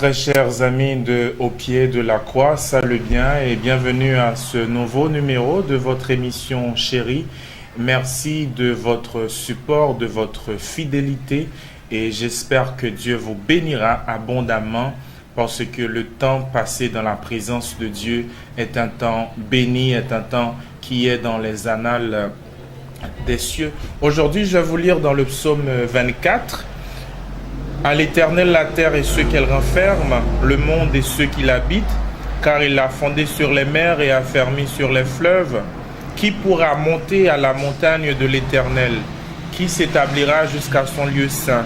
Très chers amis Au pied de la croix, salut bien et bienvenue à ce nouveau numéro de votre émission chérie. Merci de votre support, de votre fidélité et j'espère que Dieu vous bénira abondamment parce que le temps passé dans la présence de Dieu est un temps béni, est un temps qui est dans les annales des cieux. Aujourd'hui, je vais vous lire dans le psaume 24. À l'Éternel la terre et ceux qu'elle renferme, le monde et ceux qui l'habitent, car il l'a fondé sur les mers et affermi sur les fleuves. Qui pourra monter à la montagne de l'Éternel? Qui s'établira jusqu'à son lieu saint?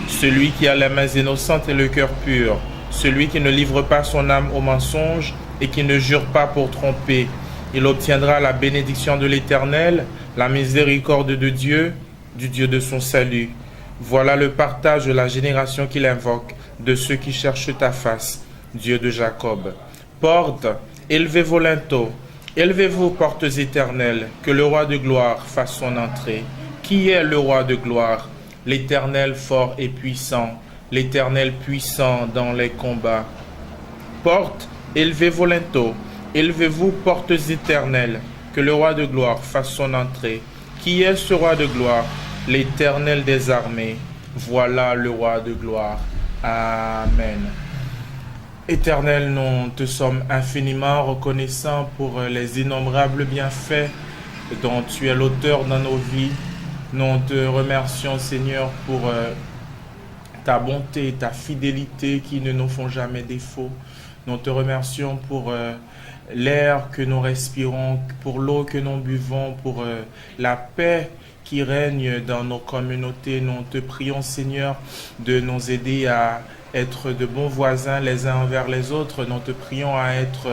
Celui qui a les mains innocentes et le cœur pur, celui qui ne livre pas son âme au mensonge et qui ne jure pas pour tromper. Il obtiendra la bénédiction de l'Éternel, la miséricorde de Dieu, du Dieu de son salut. Voilà le partage de la génération qu'il invoque, de ceux qui cherchent ta face, Dieu de Jacob. Portes, élevez vos linteaux, élevez-vous, portes éternelles, que le roi de gloire fasse son entrée. Qui est le roi de gloire? L'Éternel fort et puissant, l'Éternel puissant dans les combats. Portes, élevez vos linteaux, élevez-vous, portes éternelles, que le roi de gloire fasse son entrée. Qui est ce roi de gloire? L'Éternel des armées, voilà le roi de gloire. Amen. Éternel, nous te sommes infiniment reconnaissants pour les innombrables bienfaits dont tu es l'auteur dans nos vies. Nous te remercions, Seigneur, pour ta bonté, ta fidélité qui ne nous font jamais défaut. Nous te remercions pour l'air que nous respirons, pour l'eau que nous buvons, pour la paix qui règne dans nos communautés. Nous te prions, Seigneur, de nous aider à être de bons voisins les uns envers les autres. Nous te prions à être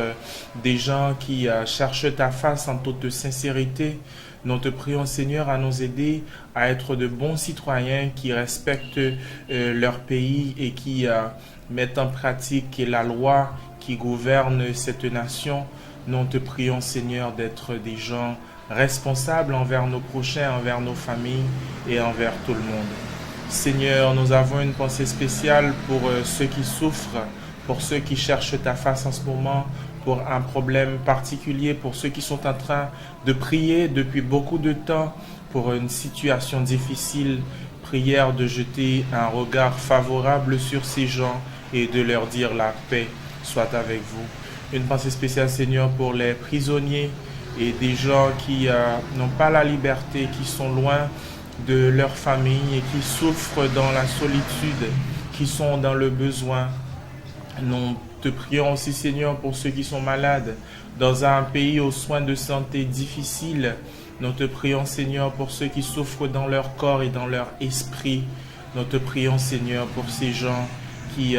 des gens qui cherchent ta face en toute sincérité. Nous te prions, Seigneur, à nous aider à être de bons citoyens qui respectent leur pays et qui mettent en pratique la loi qui gouverne cette nation. Nous te prions, Seigneur, d'être des gens responsables envers nos prochains, envers nos familles et envers tout le monde. Seigneur, nous avons une pensée spéciale pour ceux qui souffrent, pour ceux qui cherchent ta face en ce moment, pour un problème particulier, pour ceux qui sont en train de prier depuis beaucoup de temps pour une situation difficile. Prière de jeter un regard favorable sur ces gens et de leur dire la paix soit avec vous. Une pensée spéciale, Seigneur, pour les prisonniers et des gens qui n'ont pas la liberté, qui sont loin de leur famille et qui souffrent dans la solitude, qui sont dans le besoin. Nous te prions aussi, Seigneur, pour ceux qui sont malades dans un pays aux soins de santé difficiles. Nous te prions, Seigneur, pour ceux qui souffrent dans leur corps et dans leur esprit. Nous te prions, Seigneur, pour ces gens qui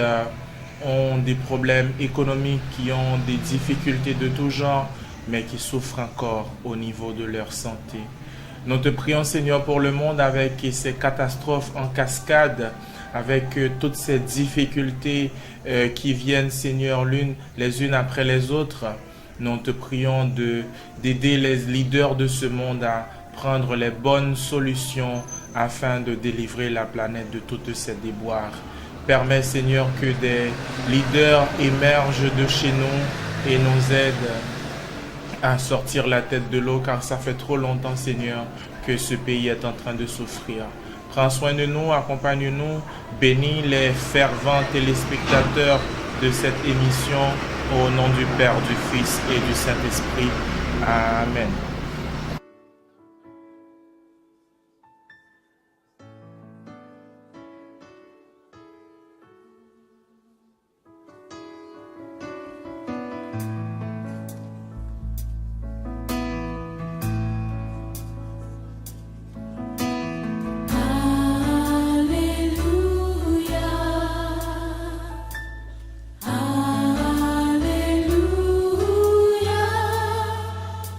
ont des problèmes économiques, qui ont des difficultés de tout genre, mais qui souffrent encore au niveau de leur santé. Nous te prions, Seigneur, pour le monde avec ces catastrophes en cascade, avec toutes ces difficultés qui viennent, Seigneur, les unes après les autres. Nous te prions d'aider les leaders de ce monde à prendre les bonnes solutions afin de délivrer la planète de toutes ces déboires. Permets, Seigneur, que des leaders émergent de chez nous et nous aident à sortir la tête de l'eau, car ça fait trop longtemps, Seigneur, que ce pays est en train de souffrir. Prends soin de nous, accompagne-nous, bénis les fervents téléspectateurs de cette émission, au nom du Père, du Fils et du Saint-Esprit. Amen.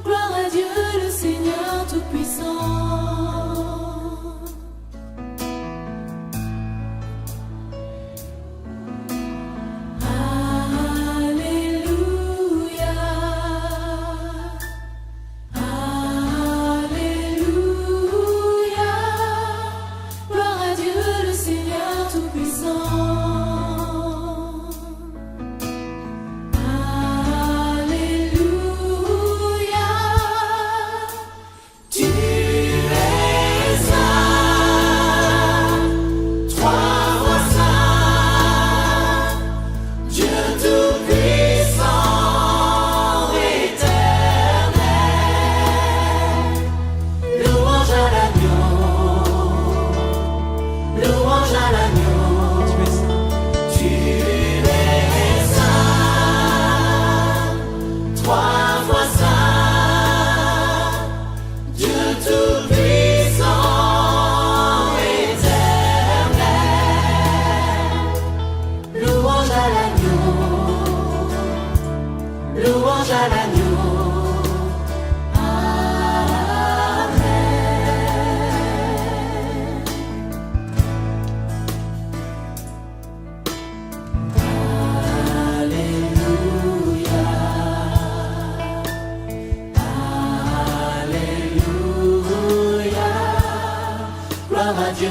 Gloire à Dieu.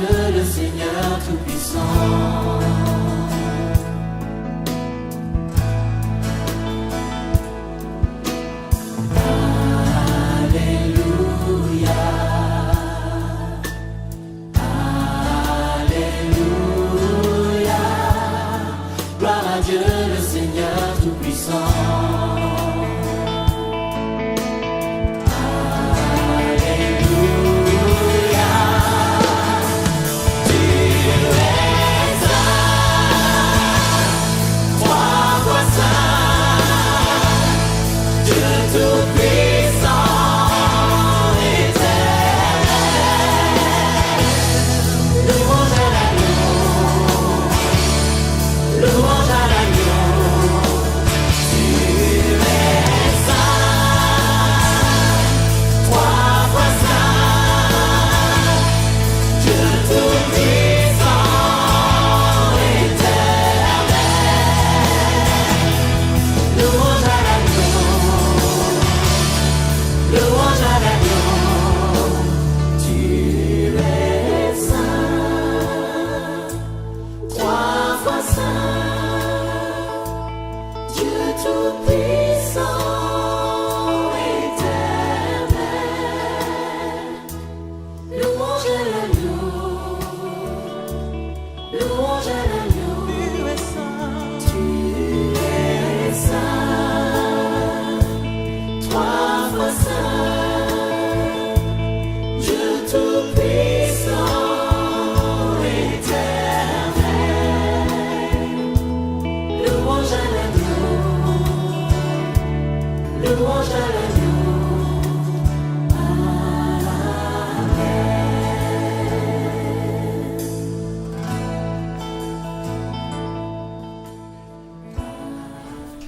Dieu le Seigneur Tout-Puissant.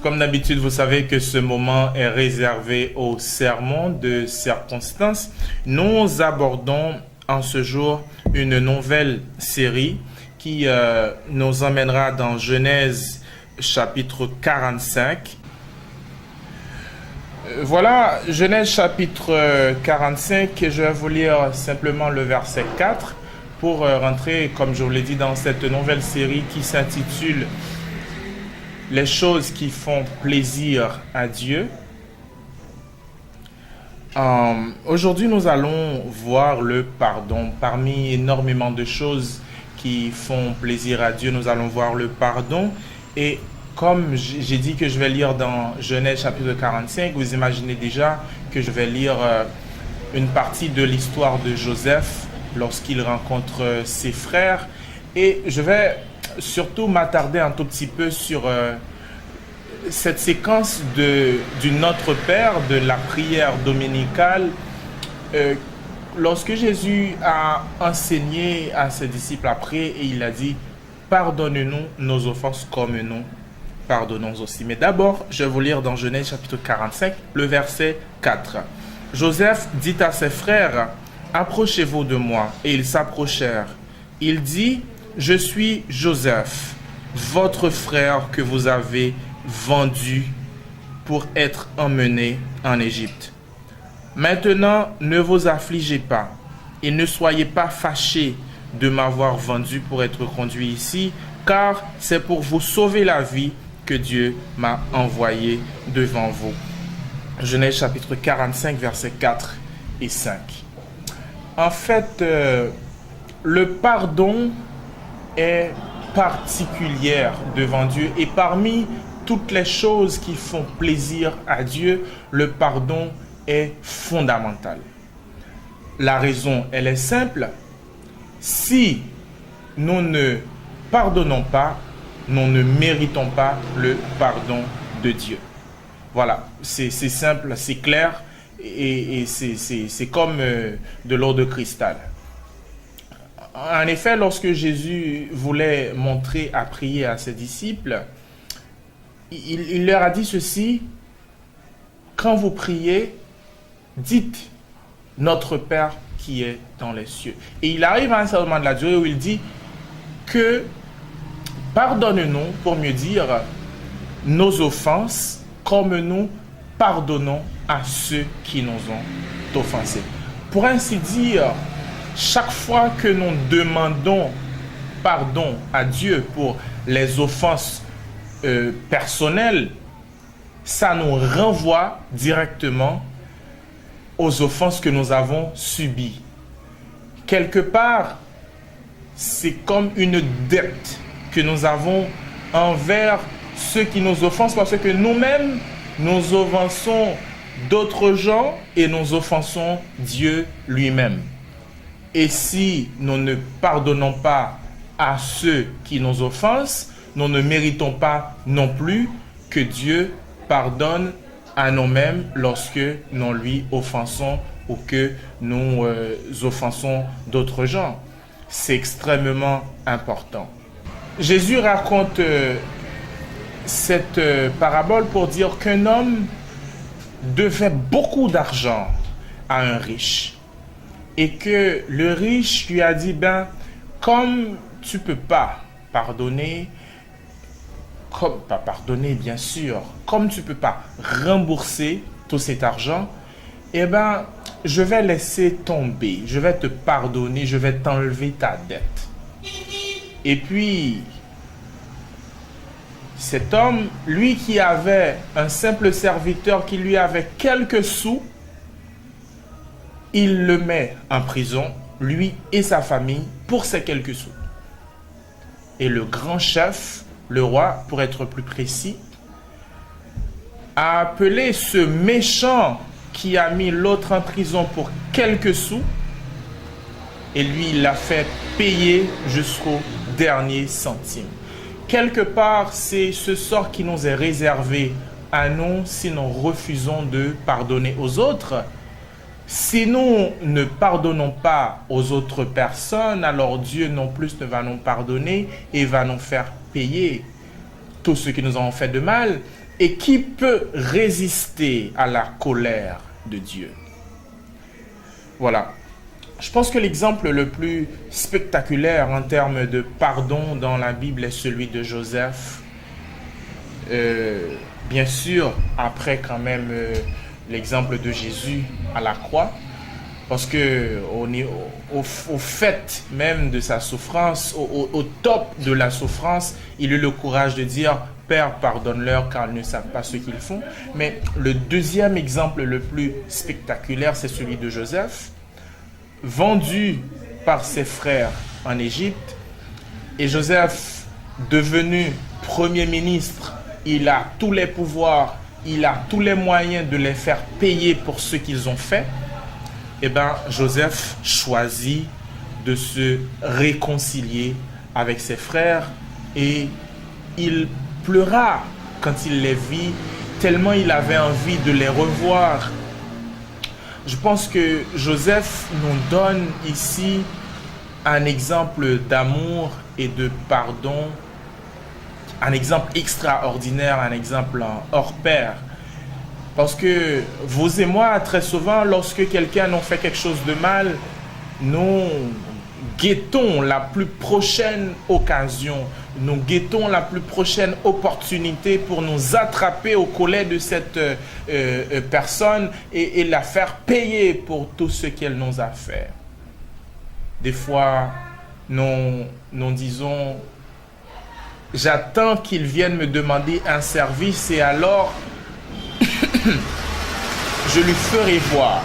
Comme d'habitude, vous savez que ce moment est réservé au sermon de circonstance. Nous abordons en ce jour une nouvelle série qui nous emmènera dans Genèse chapitre 45. Voilà, Genèse chapitre 45, je vais vous lire simplement le verset 4 pour rentrer, comme je vous l'ai dit, dans cette nouvelle série qui s'intitule Les choses qui font plaisir à Dieu. Aujourd'hui, nous allons voir le pardon. Parmi énormément de choses qui font plaisir à Dieu, nous allons voir le pardon. Et comme j'ai dit que je vais lire dans Genèse chapitre 45, vous imaginez déjà que je vais lire une partie de l'histoire de Joseph lorsqu'il rencontre ses frères. Et je vais surtout m'attarder un tout petit peu sur cette séquence du Notre Père, de la prière dominicale. Lorsque Jésus a enseigné à ses disciples après, et il a dit « Pardonne-nous nos offenses comme nous pardonnons aussi ». Mais d'abord, je vais vous lire dans Genèse chapitre 45, le verset 4. Joseph dit à ses frères « Approchez-vous de moi ». Et ils s'approchèrent. Il dit « Je suis Joseph, votre frère que vous avez vendu pour être emmené en Égypte. Maintenant, ne vous affligez pas et ne soyez pas fâchés de m'avoir vendu pour être conduit ici, car c'est pour vous sauver la vie que Dieu m'a envoyé devant vous. » Genèse chapitre 45, versets 4 et 5. En fait, le pardon est particulière devant Dieu, et parmi toutes les choses qui font plaisir à Dieu, le pardon est fondamental. La raison, elle est simple. Si nous ne pardonnons pas, nous ne méritons pas le pardon de Dieu. Voilà, c'est simple, c'est clair, et c'est comme de l'eau de cristal. En effet, lorsque Jésus voulait montrer à prier à ses disciples, il leur a dit ceci: quand vous priez, dites notre Père qui est dans les cieux. Et il arrive à un certain moment de la durée où il dit que pardonne-nous, pour mieux dire, nos offenses comme nous pardonnons à ceux qui nous ont offensés. Pour ainsi dire, chaque fois que nous demandons pardon à Dieu pour les offenses personnelles, ça nous renvoie directement aux offenses que nous avons subies. Quelque part, c'est comme une dette que nous avons envers ceux qui nous offensent, parce que nous-mêmes, nous offensons d'autres gens et nous offensons Dieu lui-même. Et si nous ne pardonnons pas à ceux qui nous offensent, nous ne méritons pas non plus que Dieu pardonne à nous-mêmes lorsque nous lui offensons ou que nous offensons d'autres gens. C'est extrêmement important. Jésus raconte cette parabole pour dire qu'un homme devait beaucoup d'argent à un riche. Et que le riche lui a dit, comme tu ne peux pas pardonner, pas pardonner bien sûr, comme tu ne peux pas rembourser tout cet argent, je vais laisser tomber, je vais te pardonner, je vais t'enlever ta dette. Et puis, cet homme, lui qui avait un simple serviteur qui lui avait quelques sous, il le met en prison, lui et sa famille, pour ces quelques sous. Et le grand chef, le roi, pour être plus précis, a appelé ce méchant qui a mis l'autre en prison pour quelques sous, et lui, il l'a fait payer jusqu'au dernier centime. Quelque part, c'est ce sort qui nous est réservé à nous si nous refusons de pardonner aux autres. Si nous ne pardonnons pas aux autres personnes, alors Dieu non plus ne va nous pardonner et va nous faire payer tout ce qui nous ont fait de mal. Et qui peut résister à la colère de Dieu? Voilà. Je pense que l'exemple le plus spectaculaire en termes de pardon dans la Bible est celui de Joseph. Bien sûr, après quand même l'exemple de Jésus à la croix, parce que au fait même de sa souffrance, au top de la souffrance, il eut le courage de dire « Père, pardonne-leur car ils ne savent pas ce qu'ils font ». Mais le deuxième exemple le plus spectaculaire, c'est celui de Joseph, vendu par ses frères en Égypte. Et Joseph, devenu premier ministre, il a tous les pouvoirs, il a tous les moyens de les faire payer pour ce qu'ils ont fait. Joseph choisit de se réconcilier avec ses frères et il pleura quand il les vit, tellement il avait envie de les revoir. Je pense que Joseph nous donne ici un exemple d'amour et de pardon, un exemple extraordinaire, un exemple hors pair. Parce que vous et moi, très souvent, lorsque quelqu'un nous fait quelque chose de mal, nous guettons la plus prochaine occasion, nous guettons la plus prochaine opportunité pour nous attraper au collet de cette personne et la faire payer pour tout ce qu'elle nous a fait. Des fois, nous disons, j'attends qu'il vienne me demander un service et alors je lui ferai voir.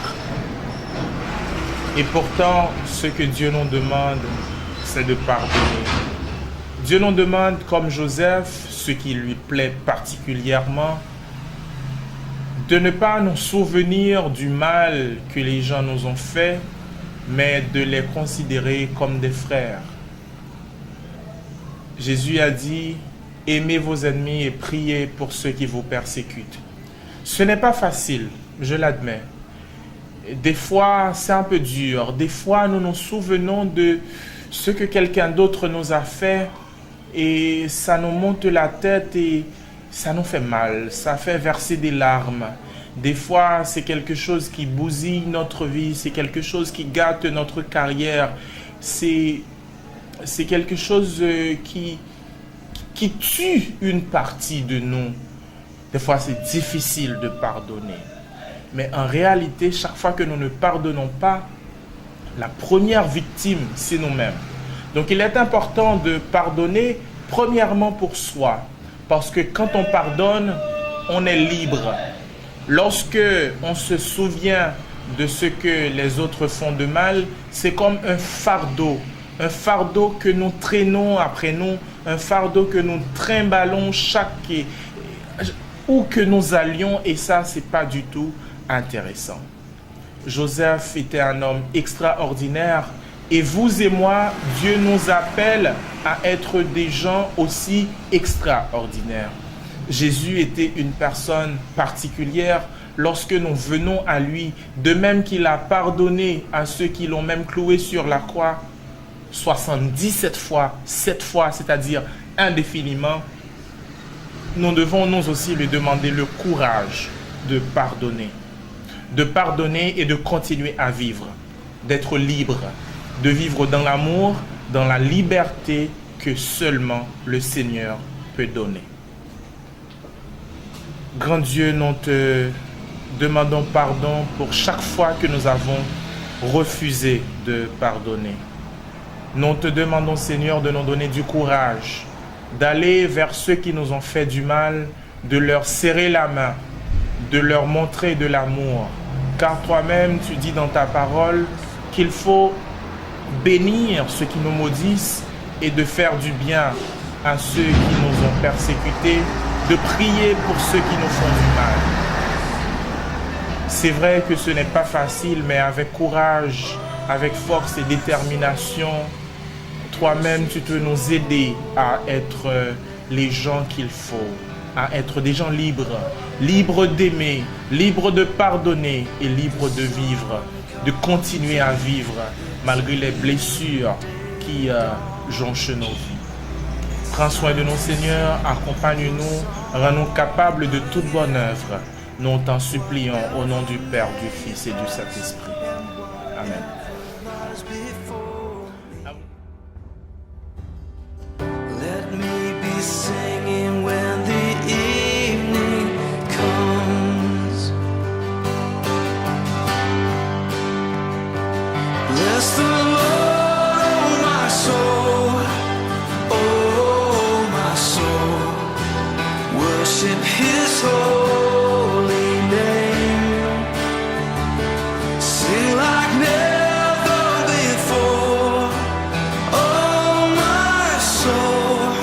Et pourtant, ce que Dieu nous demande, c'est de pardonner. Dieu nous demande, comme Joseph, ce qui lui plaît particulièrement, de ne pas nous souvenir du mal que les gens nous ont fait, mais de les considérer comme des frères. Jésus a dit, aimez vos ennemis et priez pour ceux qui vous persécutent. Ce n'est pas facile, je l'admets. Des fois, c'est un peu dur. Des fois, nous nous souvenons de ce que quelqu'un d'autre nous a fait et ça nous monte la tête et ça nous fait mal. Ça fait verser des larmes. Des fois, c'est quelque chose qui bousille notre vie. C'est quelque chose qui gâte notre carrière. C'est quelque chose qui tue une partie de nous. Des fois, c'est difficile de pardonner. Mais en réalité, chaque fois que nous ne pardonnons pas, La première victime, c'est nous-mêmes. Donc il est important de pardonner premièrement pour soi. Parce que quand on pardonne, on est libre. Lorsque on se souvient de ce que les autres font de mal, c'est comme un fardeau que nous traînons après nous, un fardeau que nous trimballons où que nous allions, et ça, c'est pas du tout intéressant. Joseph était un homme extraordinaire, et vous et moi, Dieu nous appelle à être des gens aussi extraordinaires. Jésus était une personne particulière lorsque nous venons à lui, de même qu'il a pardonné à ceux qui l'ont même cloué sur la croix 77 fois, 7 fois, c'est-à-dire indéfiniment. Nous devons nous aussi lui demander le courage de pardonner et de continuer à vivre, d'être libre, de vivre dans l'amour, dans la liberté que seulement le Seigneur peut donner. Grand Dieu, nous te demandons pardon pour chaque fois que nous avons refusé de pardonner. Nous te demandons, Seigneur, de nous donner du courage, d'aller vers ceux qui nous ont fait du mal, de leur serrer la main, de leur montrer de l'amour. Car toi-même, tu dis dans ta parole qu'il faut bénir ceux qui nous maudissent et de faire du bien à ceux qui nous ont persécutés, de prier pour ceux qui nous font du mal. C'est vrai que ce n'est pas facile, mais avec courage, avec force et détermination, toi-même, tu peux nous aider à être les gens qu'il faut, à être des gens libres, libres d'aimer, libres de pardonner et libres de vivre, de continuer à vivre malgré les blessures qui jonchent nos vies. Prends soin de nous, Seigneur, accompagne-nous, rends-nous capables de toute bonne œuvre. Nous t'en supplions au nom du Père, du Fils et du Saint-Esprit. Amen. Let me be singing when the evening comes. Bless the Lord, oh my soul, oh my soul. Worship His holy name. Sing like never before. Oh my soul,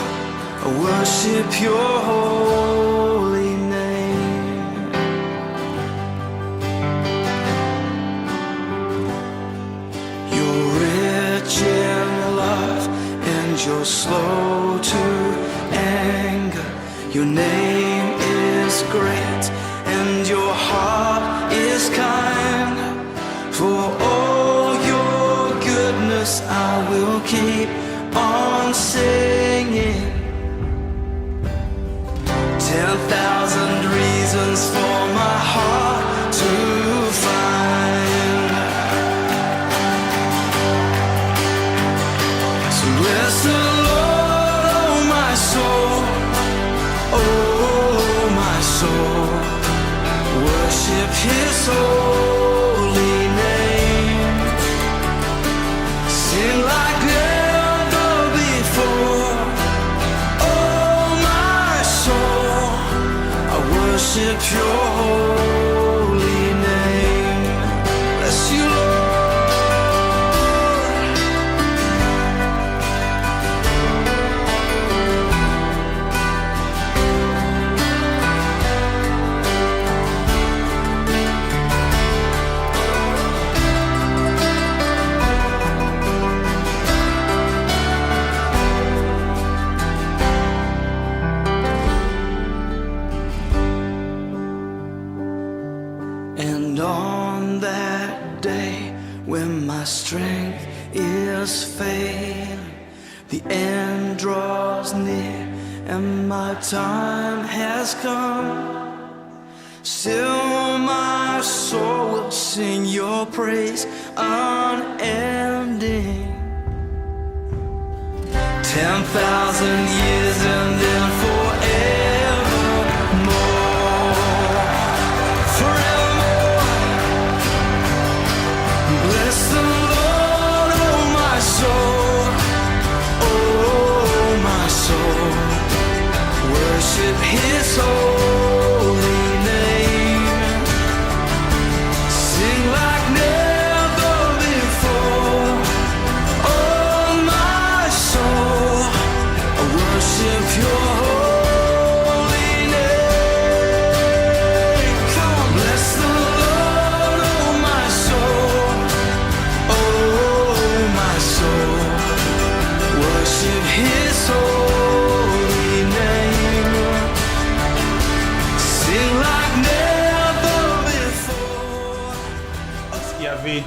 I worship your holy name. You're rich in love and you're slow to anger. Your name is great and your heart is kind. For all your goodness I will keep on singing. 10,000 reasons for my heart to find. So bless the Lord, oh my soul, oh my soul. Worship His holy name. Sing like never before. Oh my soul, I worship your holy name. Bless you, Lord. And on that day when my strength is failing, the end draws near and my time has come, still my soul will sing your praise unending. 10,000 years and then forevermore. Forevermore. Bless the Lord.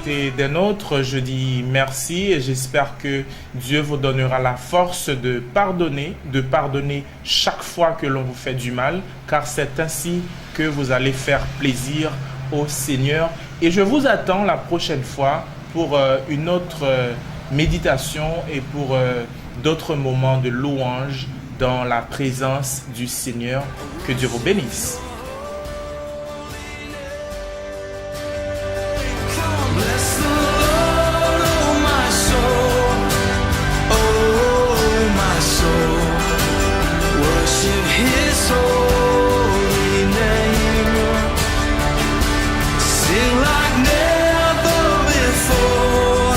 été des nôtres. Je dis merci et j'espère que Dieu vous donnera la force de pardonner chaque fois que l'on vous fait du mal, car c'est ainsi que vous allez faire plaisir au Seigneur. Et je vous attends la prochaine fois pour une autre méditation et pour d'autres moments de louange dans la présence du Seigneur. Que Dieu vous bénisse. Bless the Lord, oh my soul, oh my soul. Worship His holy name. Sing like never before.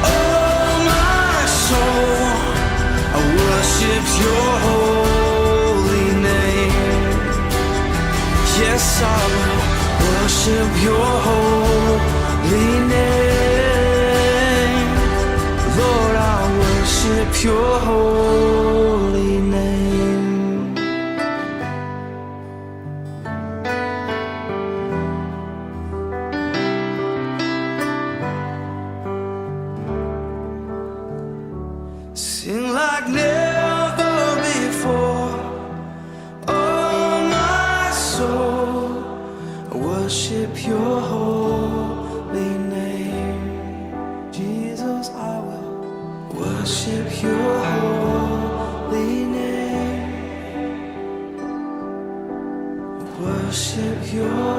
Oh my soul, I worship Your holy name. Yes, I will worship Your holy name. Lord, I worship Your holy name. Sing like never before. Oh my soul, I worship Your holy name. Jesus, I will worship Your holy name. Worship Your